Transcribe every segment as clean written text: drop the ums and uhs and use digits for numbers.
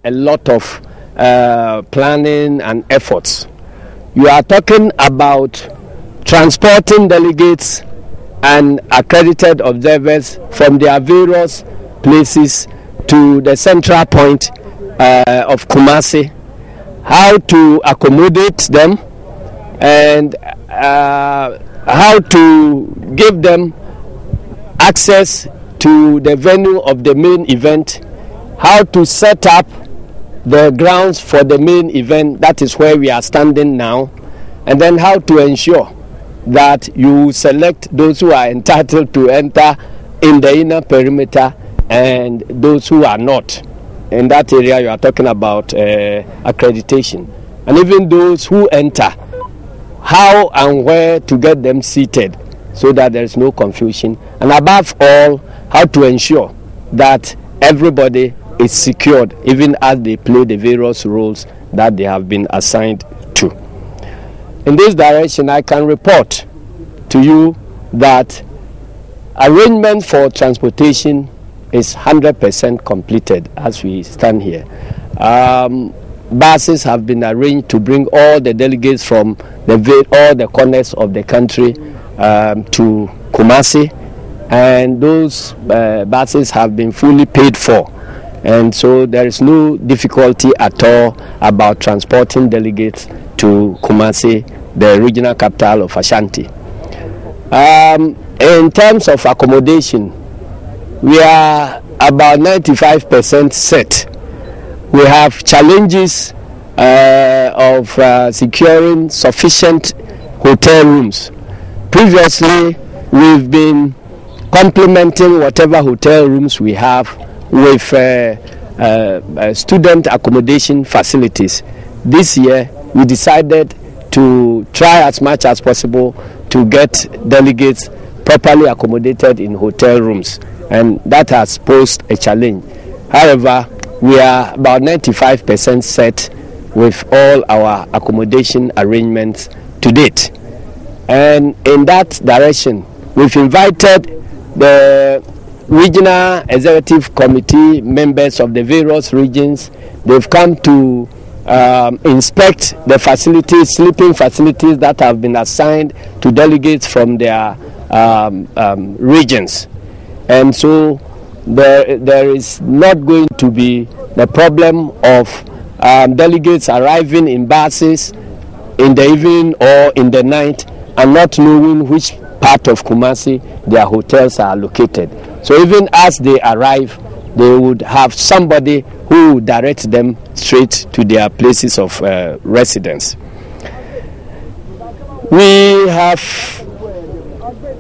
a lot of planning and efforts. You are talking about transporting delegates and accredited observers from their various places to the central point of Kumasi, how to accommodate them, and how to give them access to the venue of the main event, how to set up the grounds for the main event, that is where we are standing now, and then how to ensure that you select those who are entitled to enter in the inner perimeter and those who are not. In that area you are talking about accreditation, and even those who enter, how and where to get them seated so that there is no confusion, and above all, how to ensure that everybody is secured even as they play the various roles that they have been assigned to. In this direction, I can report to you that arrangement for transportation is 100% completed as we stand here. Buses have been arranged to bring all the delegates from all the corners of the country to Kumasi, and those buses have been fully paid for, and so there is no difficulty at all about transporting delegates to Kumasi, the regional capital of Ashanti. In terms of accommodation, we are about 95% set. We have challenges of securing sufficient hotel rooms. Previously, we've been complementing whatever hotel rooms we have with student accommodation facilities. This year, we decided to try as much as possible to get delegates properly accommodated in hotel rooms, and that has posed a challenge. However, we are about 95% set with all our accommodation arrangements to date. And in that direction, we've invited the regional executive committee members of the various regions. They've come to inspect the facilities, sleeping facilities that have been assigned to delegates from their regions. And so there is not going to be the problem of delegates arriving in buses in the evening or in the night and not knowing which part of Kumasi their hotels are located. So even as they arrive, they would have somebody who would direct them straight to their places of residence. We have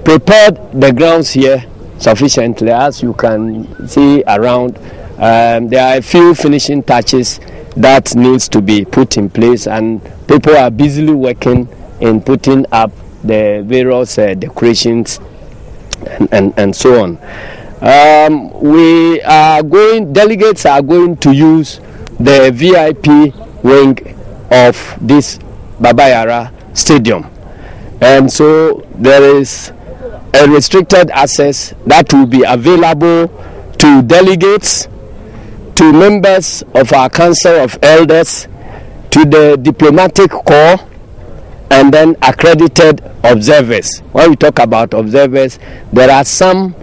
prepared the grounds here sufficiently, as you can see around. There are a few finishing touches that needs to be put in place, and people are busily working in putting up the various decorations and so on. Delegates are going to use the VIP wing of this Baba Yara Stadium, and so there is a restricted access that will be available to delegates, to members of our Council of Elders, to the diplomatic corps, and then accredited observers. When we talk about observers, there are some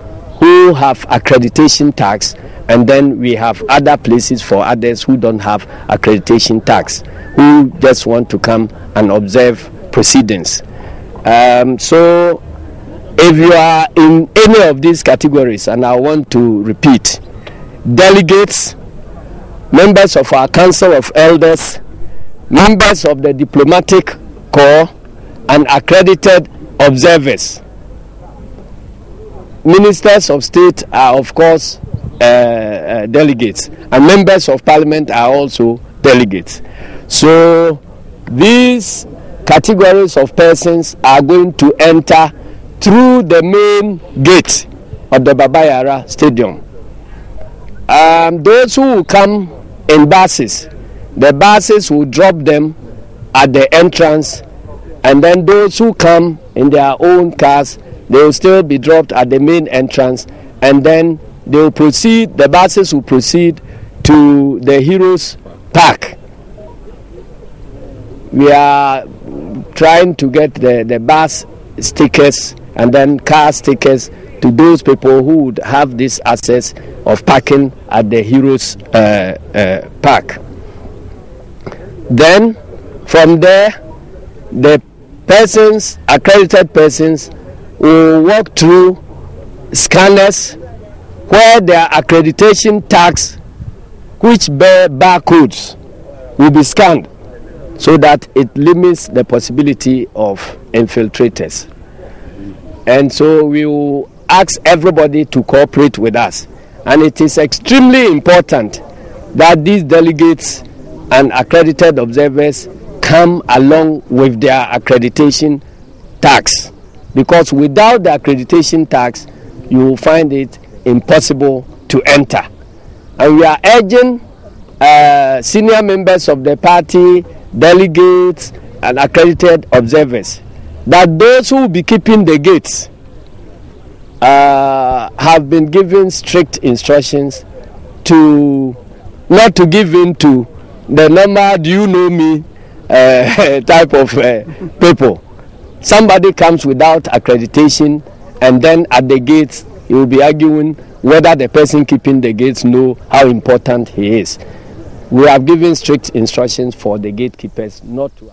who have accreditation tags, and then we have other places for others who don't have accreditation tags, who just want to come and observe proceedings. So if you are in any of these categories, and I want to repeat, delegates, members of our Council of Elders, members of the diplomatic corps, and accredited observers. Ministers of state are, of course, delegates, and members of parliament are also delegates. So these categories of persons are going to enter through the main gate of the Baba Yara Stadium. Those who will come in buses, the buses will drop them at the entrance, and then those who come in their own cars, they will still be dropped at the main entrance, and then they will proceed, the buses will proceed to the Heroes Park. We are trying to get the bus stickers and then car stickers to those people who would have this access of parking at the Heroes Park. Then from there, the persons, accredited persons, will walk through scanners where their accreditation tags, which bear barcodes, will be scanned so that it limits the possibility of infiltrators. And so we will ask everybody to cooperate with us. And it is extremely important that these delegates and accredited observers come along with their accreditation tags, because without the accreditation tags, you will find it impossible to enter. And we are urging senior members of the party, delegates, and accredited observers that those who will be keeping the gates have been given strict instructions to not to give in to the normal "do you know me" type of people. Somebody comes without accreditation, and then at the gates he will be arguing whether the person keeping the gates know how important he is. We have given strict instructions for the gatekeepers not to